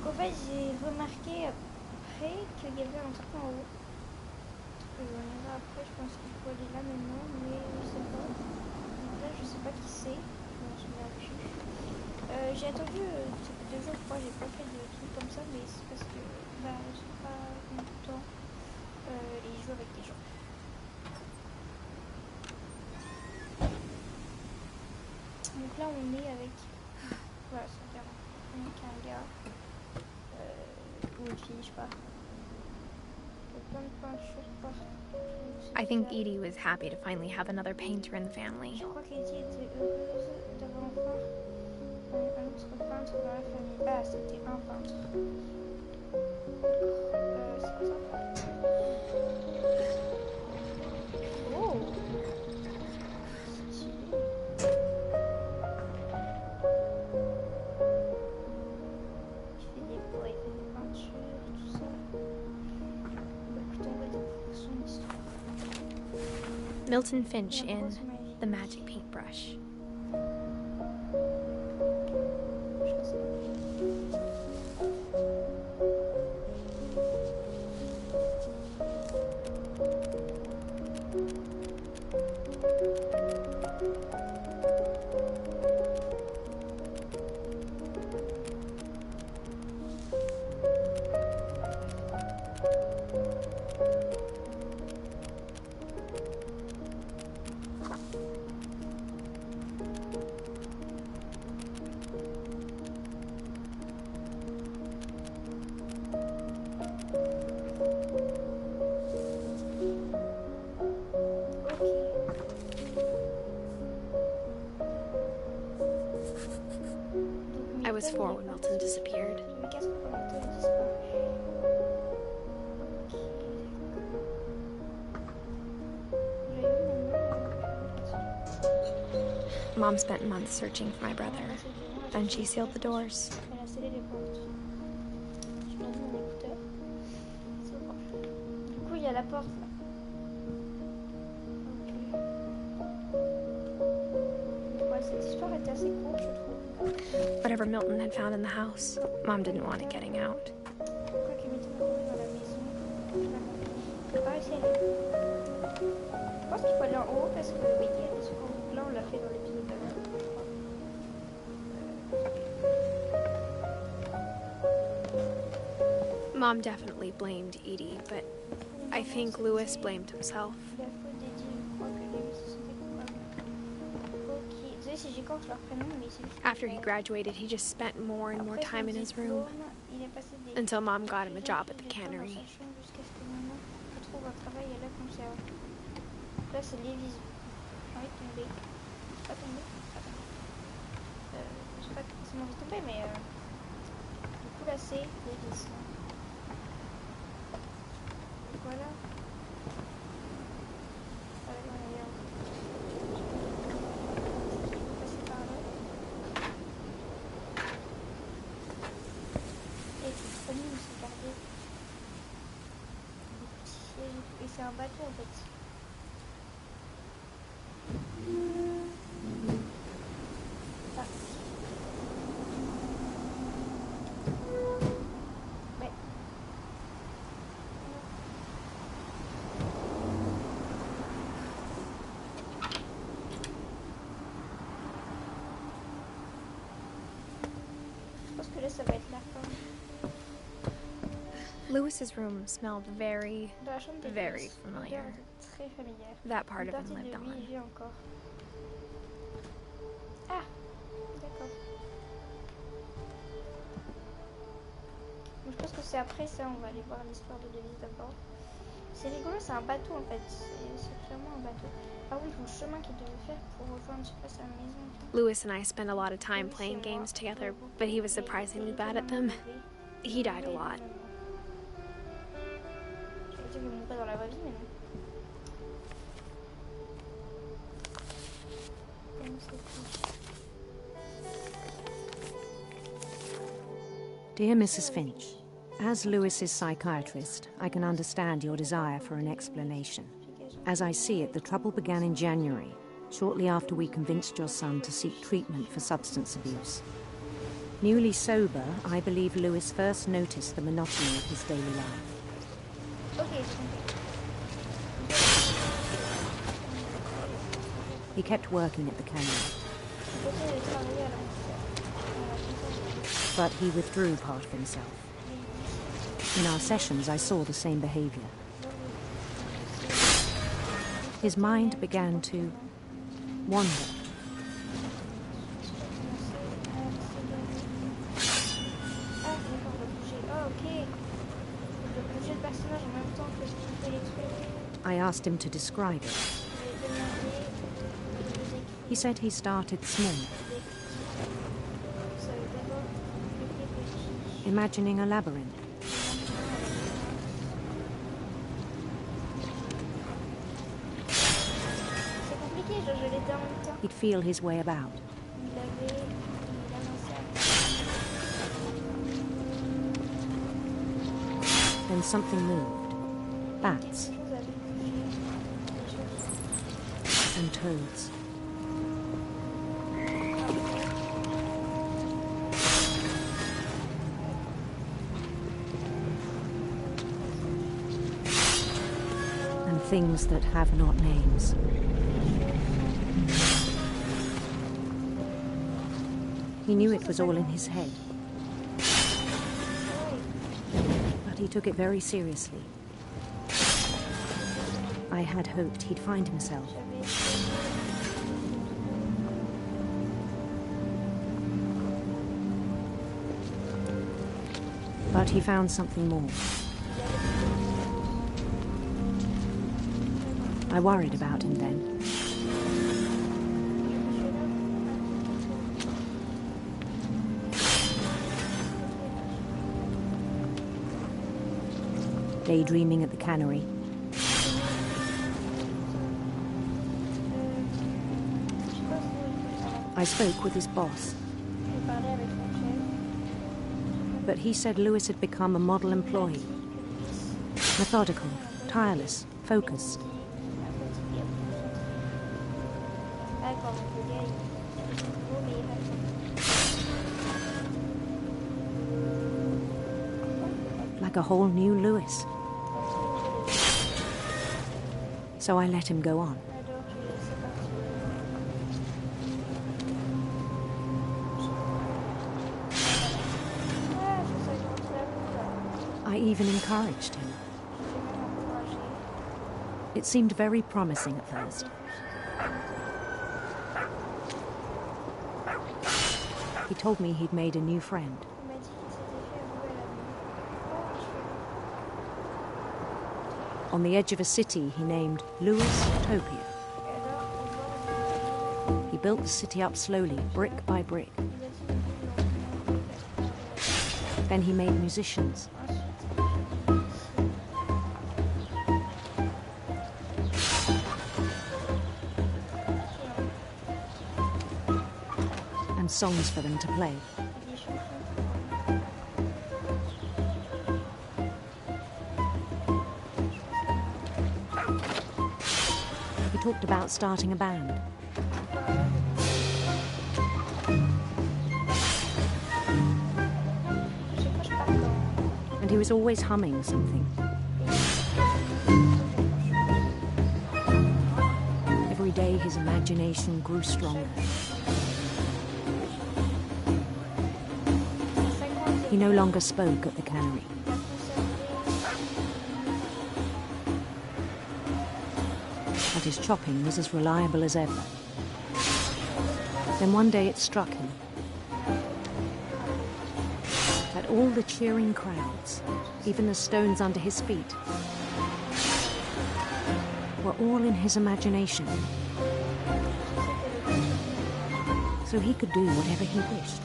en fait, j'ai remarqué après qu'il y avait un truc en haut. On ira après, je pense qu'il faut aller là maintenant, mais je sais pas. Donc là, je sais pas qui c'est. Je m'en souviens plus. J'ai attendu, ça fait 2 jours, je crois, j'ai pas fait de trucs comme ça, mais c'est parce que j'ai pas eu le temps et je joue avec des gens. Donc là, on est avec. Voilà, c'est un gars. Donc un gars. Ou une fille, je sais pas. Plein de peintures partout. I think Edith was happy to finally have another painter in the family. Je crois qu'Édith était heureuse d'avoir enfin un autre peintre dans la famille. Ah, c'était un peintre. C'est quoi ça? Oh! Stylé. Il fait des pots, il fait des peintures, tout ça. Bah écoute, on va découvrir son histoire. Milton Finch in The Magic Paintbrush. I was 4 when Milton disappeared. Mom spent months searching for my brother. Then she sealed the doors. Whatever Milton had found in the house, Mom didn't want it getting out. Mom definitely blamed Edie, but I think Louis blamed himself. After he graduated, he just spent more and more time in his room, until Mom got him a job at the cannery. Et c'est un bateau en fait. Ah. Mais... Je pense que là ça va être la fin. Louis's room smelled very familiar. That part of him lived on. Ah, d'accord. Je pense que c'est après ça, on va aller voir l'histoire de Édith d'abord. C'est rigolo, c'est un bateau en fait. C'est clairement un bateau. Ah oui, le chemin qu'il devait faire pour rejoindre, je sais pas, sa maison. Louis and I spent a lot of time playing games together, but he was surprisingly bad at them. He died a lot. Dans la vraie vie, mais non. Dear Mrs. Finch, as Louis's psychiatrist, I can understand your desire for an explanation. As I see it, the trouble began in January, shortly after we convinced your son to seek treatment for substance abuse. Newly sober, I believe Lewis first noticed the monotony of his daily life. Ok, j'ai compris. He kept working at the cannery, Je vais travailler à la but he withdrew part of himself. In our sessions, I saw the same behavior. His mind began to wander. Ah, d'accord, on va bouger. Ah, ok. On peut bouger le personnage en même temps que je fais les trucs. I asked him to describe it. Je vais demander de le décrire. He said he started small, Ça veut d'abord décrire petit. imagining a labyrinth. C'est compliqué, je l'étais en même temps. He'd feel his way about. Il avançait. Then something moved. Bats Quelque chose avait bougé. Des choses. and toads. And things that have not names. He knew it was all in his head, but he took it very seriously. I had hoped he'd find himself. But he found something more. I worried about him then. Daydreaming at the cannery. I spoke with his boss, but he said Lewis had become a model employee. Methodical, tireless, focused. Like a whole new Lewis. So I let him go on. I even encouraged him. It seemed very promising at first. He told me he'd made a new friend. On the edge of a city he named Lewis Topia. He built the city up slowly, brick by brick. Then he made musicians. And songs for them to play. He talked about starting a band. And he was always humming something. Every day his imagination grew stronger. He no longer spoke at the cannery. But his chopping was as reliable as ever. Then one day it struck him that all the cheering crowds, even the stones under his feet, were all in his imagination. So he could do whatever he wished.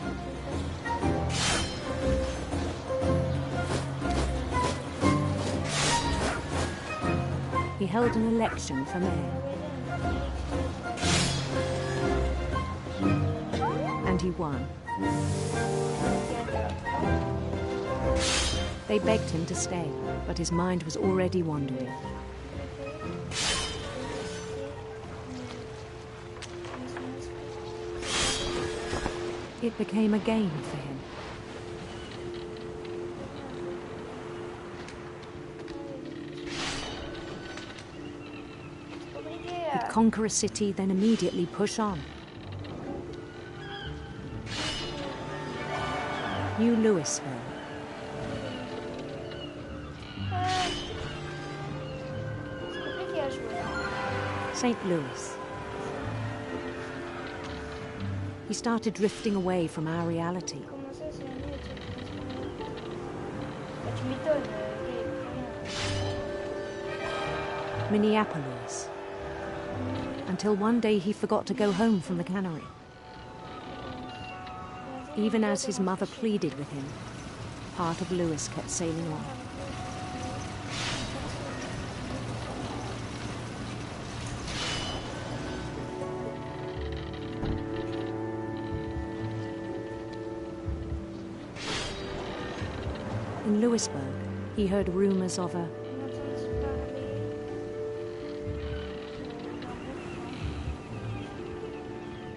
He held an election for mayor. And he won. They begged him to stay, but his mind was already wandering. It became a game for him. conquer a city, then immediately push on. New Louisville. C'est compliqué à jouer. St. Louis. He started drifting away from our reality. Comment ça, c'est un autre truc? Bah, tu m'étonnes, rien. Minneapolis. Until one day he forgot to go home from the cannery. Even as his mother pleaded with him, part of Louis kept sailing on. In Louisburg, he heard rumors of a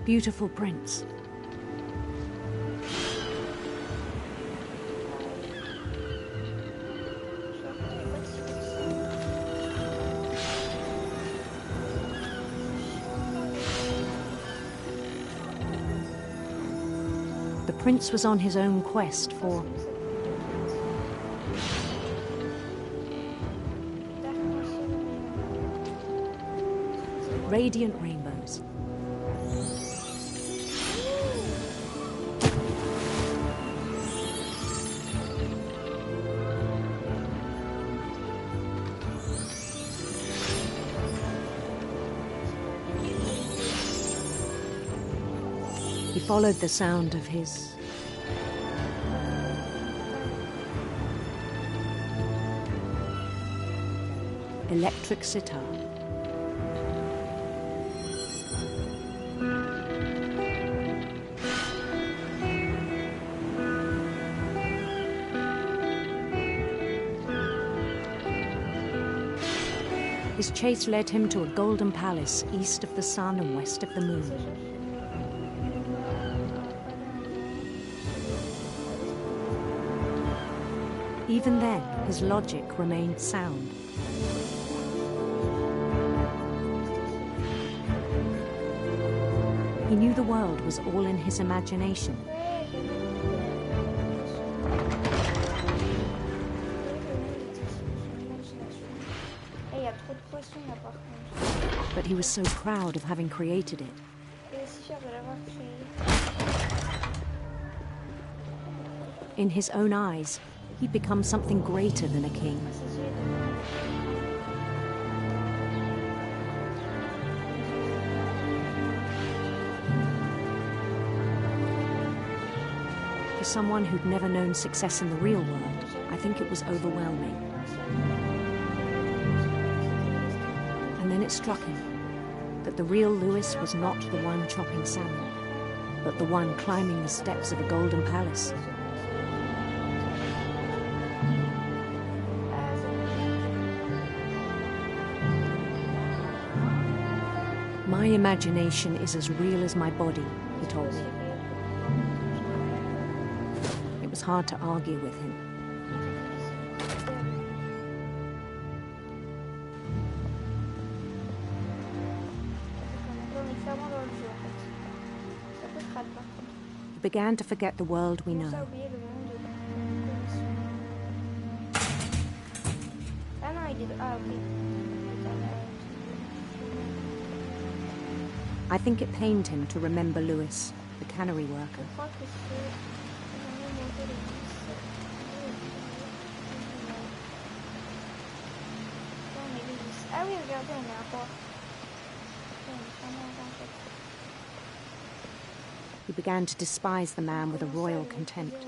beautiful prince. The prince was on his own quest for radiant rainbows. He followed the sound of his electric sitar. His chase led him to a golden palace east of the sun and west of the moon. Even then, his logic remained sound. He knew the world was all in his imagination. But he was so proud of having created it. In his own eyes, he'd become something greater than a king. For someone who'd never known success in the real world, I think it was overwhelming. And then it struck him that the real Louis was not the one chopping salmon, but the one climbing the steps of a golden palace. My imagination is as real as my body, he told me. It was hard to argue with him. He began to forget the world we know. I think it pained him to remember Louis, the cannery worker. He began to despise the man with a royal contempt.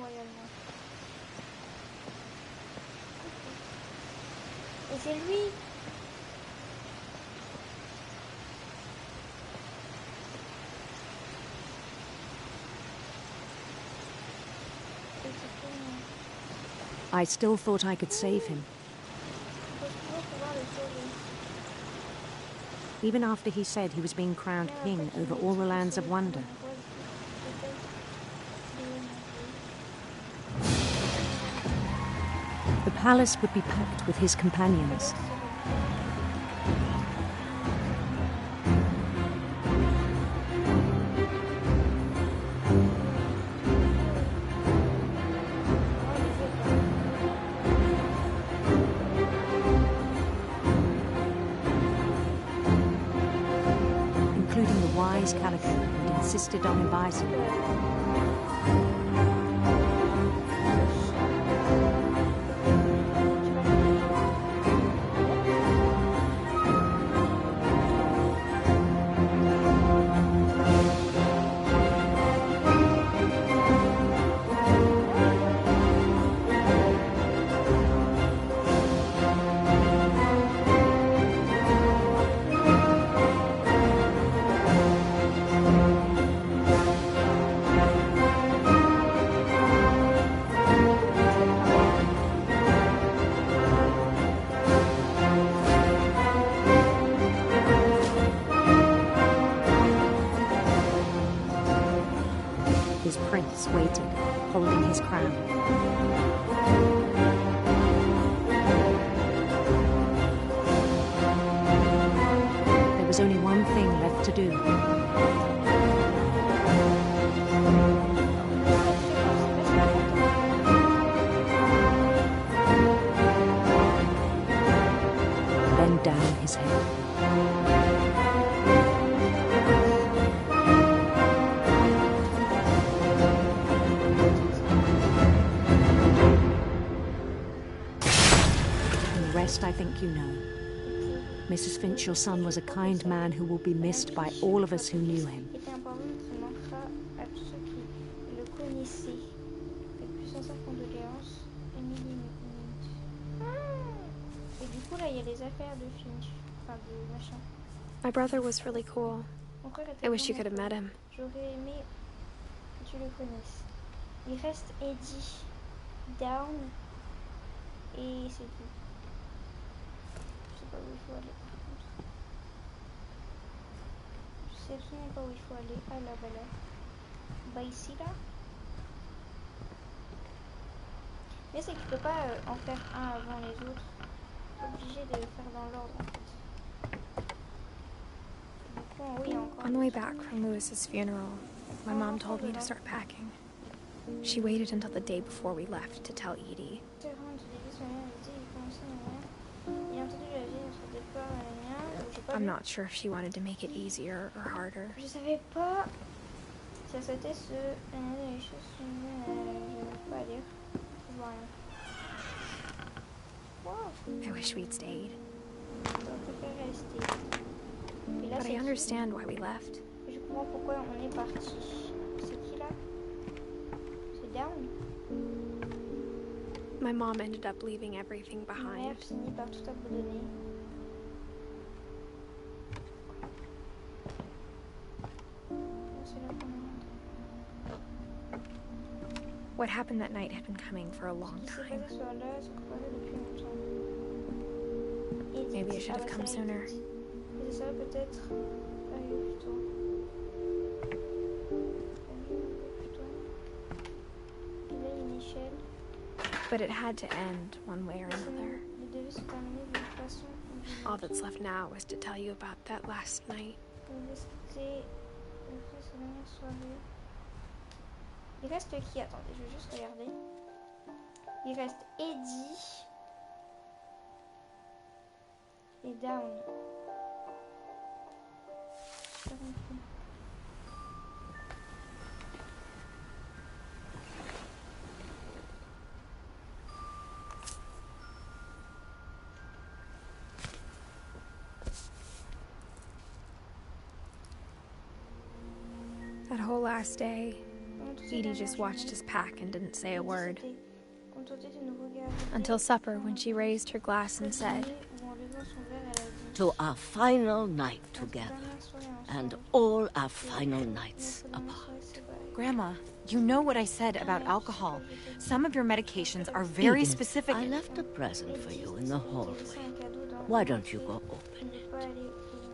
I still thought I could save him. Even after he said he was being crowned king over all the lands of wonder. The palace would be packed with his companions. insisted on advising. His prince waited, holding his crown. There was only one thing left to do. Bend down his head. I think you know. Mrs. Finch, your son was a kind man who will be missed by all of us who knew him. My brother was really cool. I wish you could have met him. J'aurais aimé que tu le connaisses. Il reste Édith, Down et c'est tout. Où il faut aller par contre. Je sais absolument pas où il faut aller. Ah là, bah là. Bah ici là. Mais c'est que tu peux pas en faire un avant les autres. Tu es obligé de le faire dans l'ordre en fait. Du coup en haut il y a encore. On the way back from Lewis's funeral, my mom told me to start packing. She waited until the day before we left to tell Edie. I'm not sure if she wanted to make it easier or harder. Je savais pas si ça sautait ce les choses je n'arrive pas à lire. Je vois rien. Wow. I wish we'd stayed. J'aurais préféré rester. Et là, But I understand why we left. Je comprends pourquoi on est parti. C'est qui là? C'est Down. My mom ended up leaving everything Ma behind. mère finit par tout abandonner. What happened that night had been coming for a long time. Maybe I should have come sooner. But it had to end one way or another. All that's left now was to tell you about that last night. Il reste qui? Attendez, je vais juste regarder. Il reste Édith et Down. That whole last day, Edie just watched us pack and didn't say a word. Until supper, when she raised her glass and said, "To our final night together, and all our final nights apart." Grandma, you know what I said about alcohol. Some of your medications are very Edith, specific. I left a present for you in the hallway. Why don't you go open it?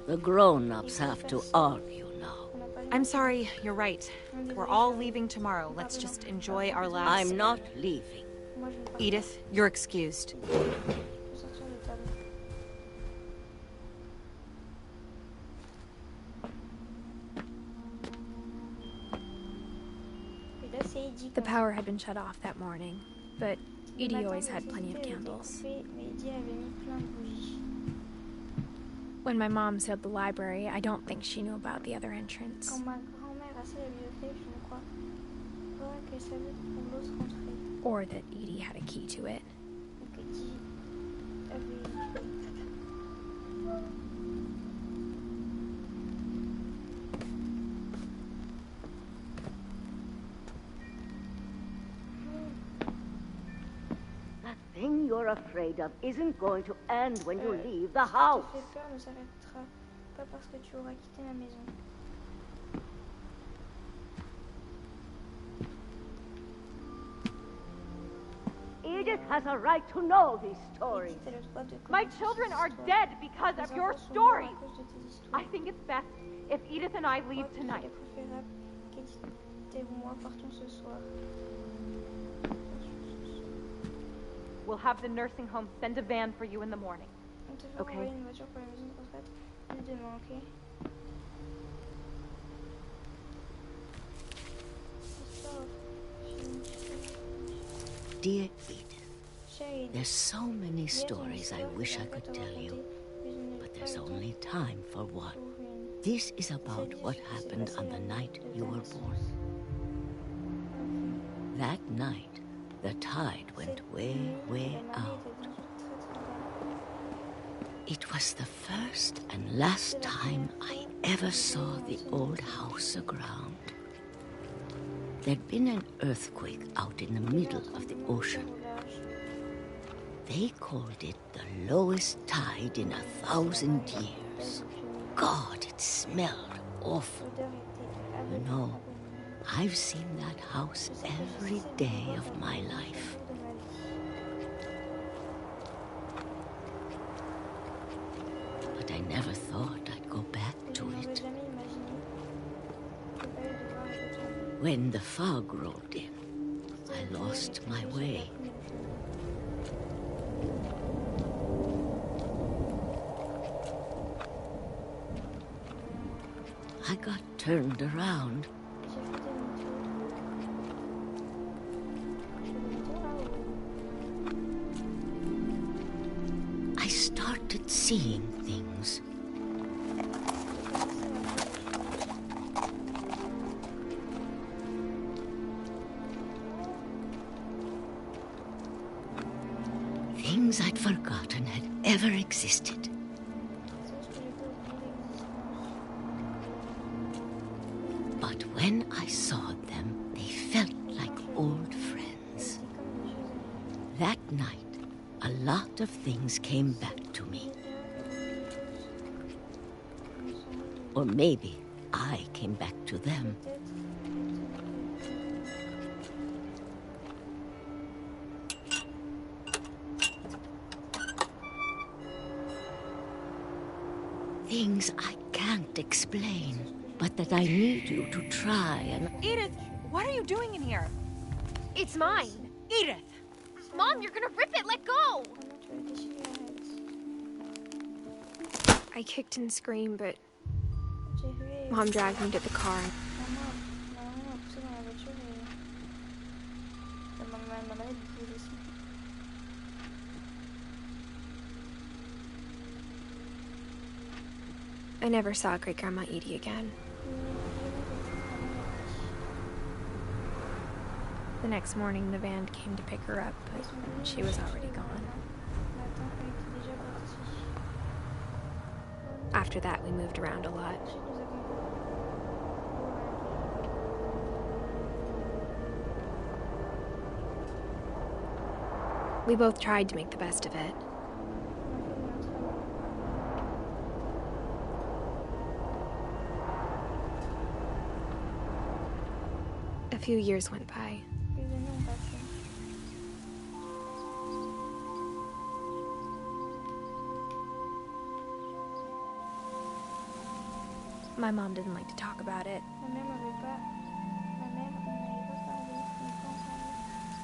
The grown-ups have to argue now. I'm sorry, you're right. We're all leaving tomorrow. Let's just enjoy our last... I'm not leaving. Edith, you're excused. the power had been shut off that morning, but Edie always had plenty of candles. When my mom sealed the library, I don't think she knew about the other entrance. traversé la bibliothèque, je me crois. Voilà qu'elle savait pour l'autre entrée. Or that Edie had a key to it. Donc Édith avait une clé. That thing you're afraid of isn't going to end when you leave the Ce qui house. te fait peur ne s'arrêtera pas parce que tu auras quitté la maison. Edith has a right to know these stories. Édith a le droit de My connaître children ces are histoires. dead because Les of your enfants sont morts stories. à cause de tes histoires. I think it's best if Edith and I Je leave crois qu'il tonight. est préférable qu'Édith et moi partons ce soir. We'll have the nursing home send a van for you in the morning. On te fera Ok. envoyer une voiture pour la maison de retraite dès demain, ok? Histoire Finch. Dear Edith, Chère Édith, there's so many il y a ton stories I histoire que wish I j'aimerais could te tell raconter, you, mais je n'ai but pas there's le temps only time for one. pour une. This is about Cette what vie se happened passait on la the nuit night de you ta were naissance. born. Ok. That night, the tide went Cette way, nuit, way la marée out. était toute très bas. It was the first and last time I ever saw the old house aground. There'd been an earthquake out in the middle of the ocean. They called it the lowest tide in 1,000 years. God, it smelled awful. L'odeur était You know, I've seen that house every day of my life. But I never thought I'd go back to it. When the fog rolled in, I lost my way. I got turned around. I started seeing things. Things I'd forgotten had ever existed. But when I saw them, they felt like old friends. That night, a lot of things came back to me. Or maybe I came back to them. Things I can't explain, but that I need you to try and... Edith, what are you doing in here? It's mine! Edith! Mom, you're gonna rip it! Let go! I kicked and screamed, but Mom dragged me to the car. I never saw Great-Grandma Edie again. The next morning, the van came to pick her up, but she was already gone. After that, we moved around a lot. We both tried to make the best of it. A few years went by. My mom didn't like to talk about it,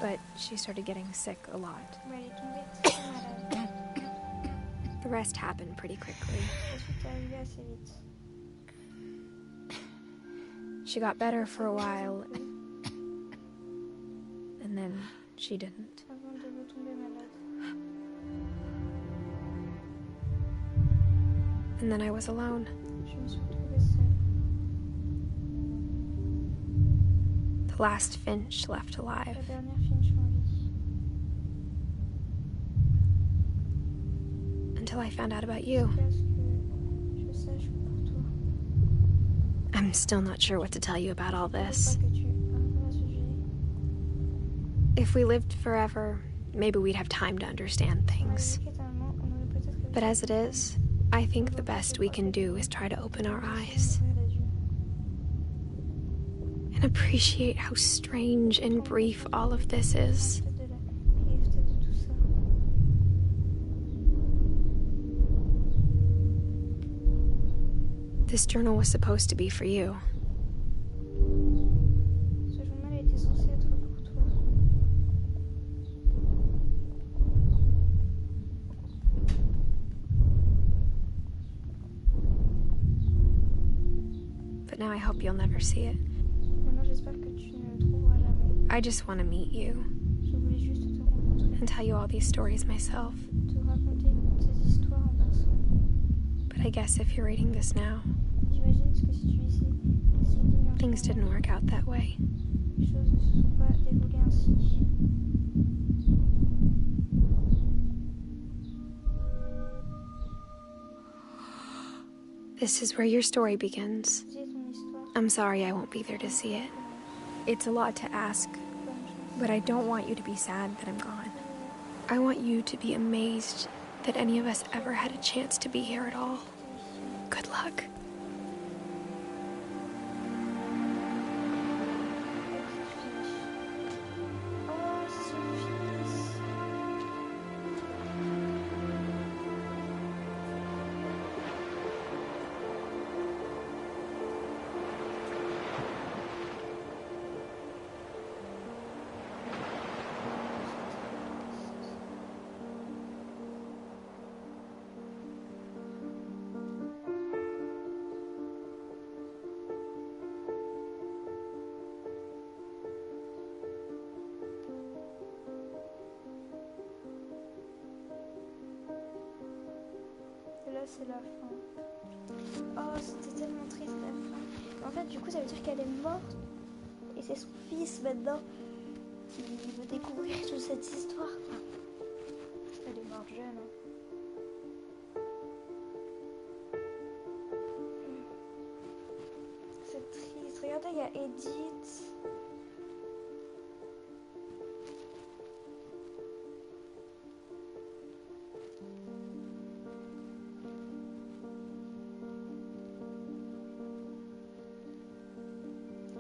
but she started getting sick a lot. The rest happened pretty quickly. She got better for a while, and then she didn't. And then I was alone. The last Finch left alive. La dernière Finch en vie. Until I found out about you. Jusqu'à ce que je sache pour toi. I'm still not sure what to tell you about all Je veux this. pas que tu racontes à ce sujet. If we lived forever, maybe we'd have time to understand things. Éternellement, on aurait peut-être réussi But à as it is, I think the best we can do is try to open our eyes ouvrir les yeux. and appreciate how strange and brief all of this is. Peut-être de la brièveté de tout ça. This journal was supposed to be for you. Ce journal était censé être pour toi. But now I hope you'll never see it. Maintenant, j'espère que tu ne le trouveras jamais. I just want to meet you Je voulais juste te rencontrer, and tell you all these stories myself. te raconter ces histoires en personne. But I guess if you're reading this now, J'imagine que si tu lis ces lignes en things ce moment, didn't work out that way. les choses ne se sont pas déroulées ainsi. This is where your story begins. C'est ton histoire. I'm sorry I won't be there to see it. It's a lot to ask, Bonne chance. but I don't want you to be sad that I'm gone. I want you to be amazed that any of us ever had a chance to be here at all. Good luck. Oh, c'est son fils. Et là, c'est la fin. Oh, c'était tellement triste la fin. En fait, du coup, ça veut dire qu'elle est morte. Et c'est son fils maintenant qui veut découvrir toute cette histoire. Quoi. Elle est morte jeune. Hein. C'est triste. Regardez, il y a Édith.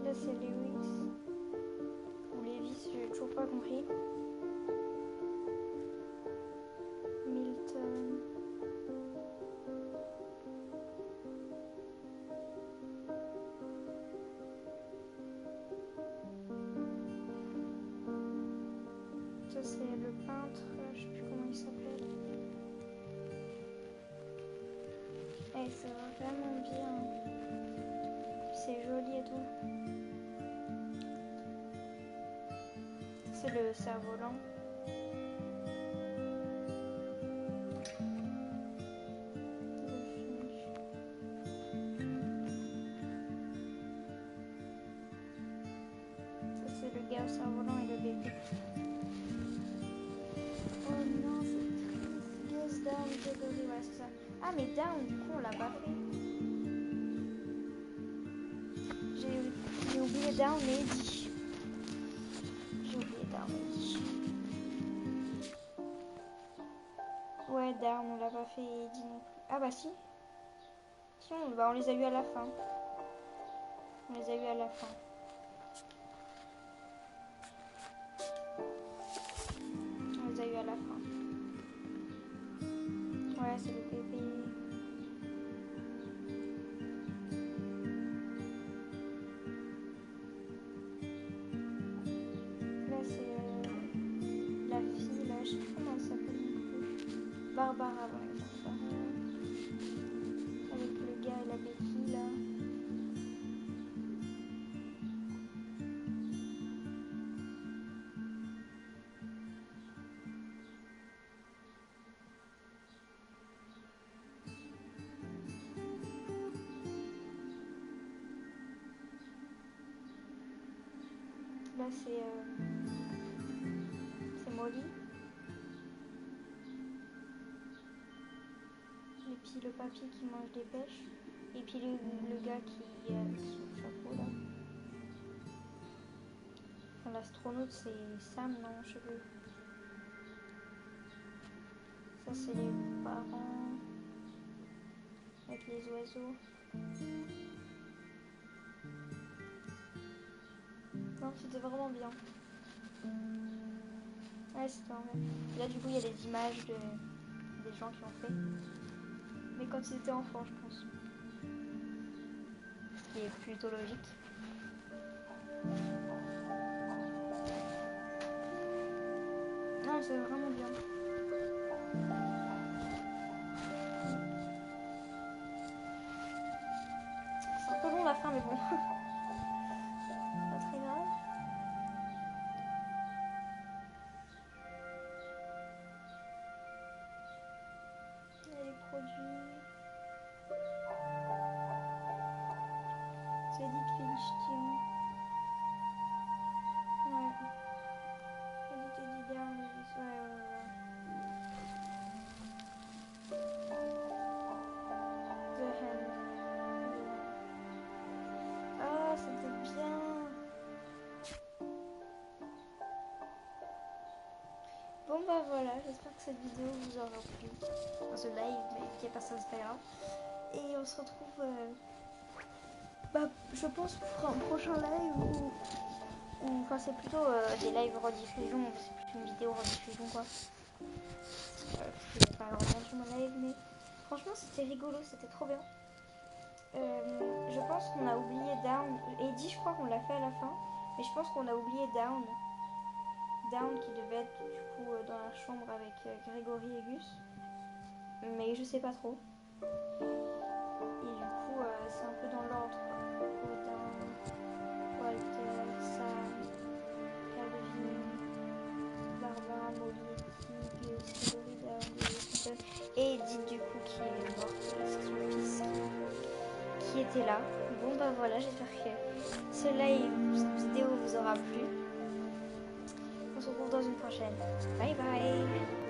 Là, c'est Lewis. Ou Lévis, j'ai toujours pas compris. Milton. Ça, c'est le peintre. Je sais plus comment il s'appelle. Eh, c'est vraiment bien. C'est joli et tout. C'est le cerf-volant. Ça, c'est le gars au cerf-volant et le bébé. Oh non, c'est triste. Guess Down, Gregory, ouais, c'est ça. Ah, mais Down, du coup, on l'a pas fait. J'ai oublié Down et Édith. J'ai oublié Down et Édith. Ouais, Down, on l'a pas fait et Édith non plus. Ah bah si. Si, on les a eu à la fin. On les a eu à la fin. On les a eu à la fin. Ouais, c'est le bébé. Là, c'est la fille, là, je sais plus comment elle s'appelle non plus. Barbara, ouais, Barbara. Avec le gars et la béquille, là. là c'est Molly. Et puis le papy qui mange des pêches. Et puis le gars qui est avec son chapeau là. Enfin, l'astronaute c'est Sam, non, je sais plus. Ça c'est les parents avec les oiseaux. Non, c'était vraiment bien. Ouais, c'était vraiment bien. Et là du coup il y a des images des gens qui ont fait. Mais quand ils étaient enfants, je pense. Ce qui est plutôt logique. Non, c'est vraiment bien. C'est un peu long la fin, mais bon. Pas très grave. Il y a les produits. C'est Édith Finch, tiens. Ouais. Édith et Didier, ouais. The Hand. Ah, c'était bien. Bon bah voilà, j'espère que cette vidéo vous aura plu. Enfin, ce live, mais qui est pas ça, c'est pas grave. Et on se retrouve, je pense, pour un prochain live ou enfin c'est plutôt des lives rediffusion, c'est plutôt une vidéo rediffusion quoi. Parce que j'ai pas vraiment sur mon live, mais franchement c'était rigolo, c'était trop bien. Je pense qu'on a oublié Down. Édith, je crois qu'on l'a fait à la fin, mais je pense qu'on a oublié Down. Down qui devait être du coup dans la chambre avec Grégory et Gus, mais je sais pas trop. Et du coup c'est un peu dans l'ordre. Down, Walter, Sam, Calvin, Barbara, Molly, Gus, Grégory, Down, et Édith du coup qui est morte, c'est son fils qui était là. Bon bah voilà, j'espère que ce live, cette vidéo vous aura plu. On se retrouve dans une prochaine. Bye bye.